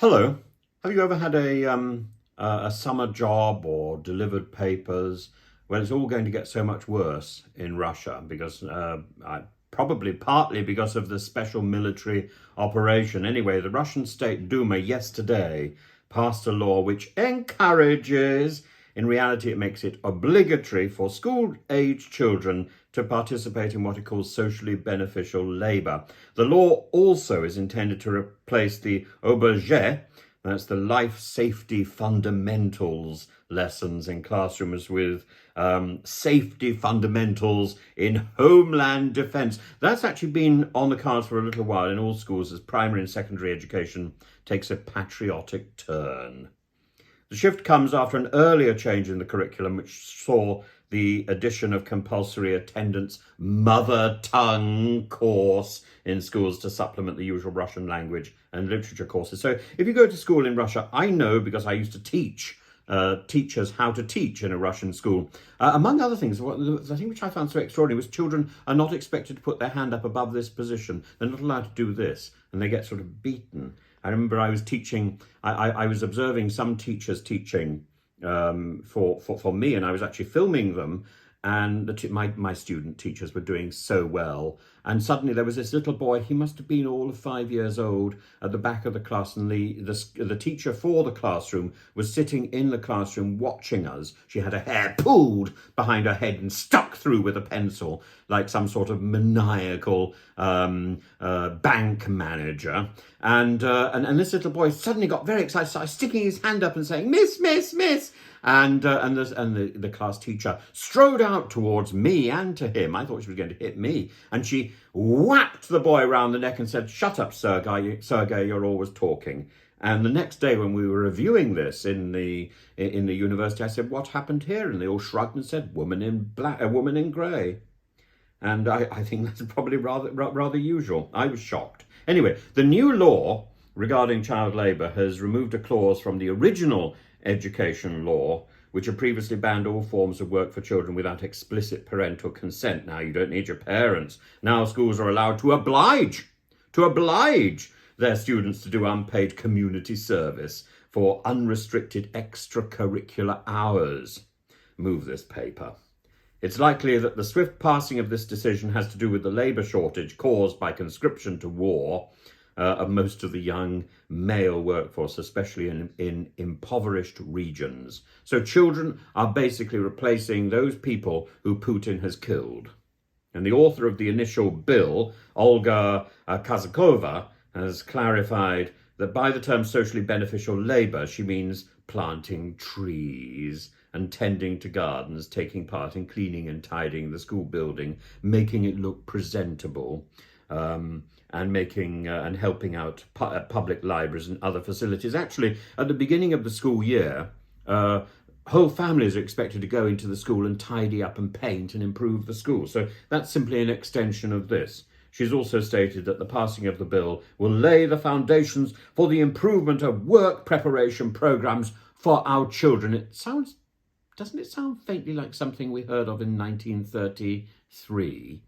Hello. Have you ever had a summer job or delivered papers? Well, it's all going to get so much worse in Russia because probably partly because of the special military operation. Anyway, the Russian State Duma yesterday passed a law which encourages, in reality, it makes it obligatory for school-aged children to participate in what it calls socially beneficial labour. The law also is intended to replace the oblige, that's the life safety fundamentals lessons in classrooms, with safety fundamentals in homeland defence. That's actually been on the cards for a little while in all schools as primary and secondary education takes a patriotic turn. The shift comes after an earlier change in the curriculum which saw the addition of compulsory attendance mother tongue course in schools to supplement the usual Russian language and literature courses. So if you go to school in Russia, I know because I used to teach teachers how to teach in a Russian school. Among other things, the thing which I found so extraordinary was children are not expected to put their hand up above this position. They're not allowed to do this, and they get sort of beaten. I remember I was teaching, I was observing some teachers teaching for me, and I was actually filming them, and my student teachers were doing so well, and suddenly there was this little boy, he must have been all of 5 years old, at the back of the class, and the teacher for the classroom was sitting in the classroom watching us. She had her hair pulled behind her head and stuck through with a pencil like some sort of maniacal bank manager, and this little boy suddenly got very excited, started sticking his hand up and saying, "Miss, miss, miss." And the class teacher strode out towards me and to him. I thought she was going to hit me. And she whacked the boy round the neck and said, "Shut up, Sergei, you're always talking." And the next day when we were reviewing this in the university, I said, "What happened here?" And they all shrugged and said, "Woman in black, a woman in grey." And I think that's probably rather usual. I was shocked. Anyway, the new law regarding child labour has removed a clause from the original education law, which had previously banned all forms of work for children without explicit parental consent. Now, you don't need your parents. Now schools are allowed to oblige their students to do unpaid community service for unrestricted extracurricular hours. Move this paper. It's likely that the swift passing of this decision has to do with the labour shortage caused by conscription to war of most of the young male workforce, especially in impoverished regions. So children are basically replacing those people who Putin has killed. And the author of the initial bill, Olga Kazakova, has clarified that by the term socially beneficial labour, she means planting trees and tending to gardens, taking part in cleaning and tidying the school building, making it look presentable, and making and helping out public libraries and other facilities. Actually, at the beginning of the school year, whole families are expected to go into the school and tidy up and paint and improve the school. So that's simply an extension of this. She's also stated that the passing of the bill will lay the foundations for the improvement of work preparation programs for our children. Doesn't it sound faintly like something we heard of in 1933?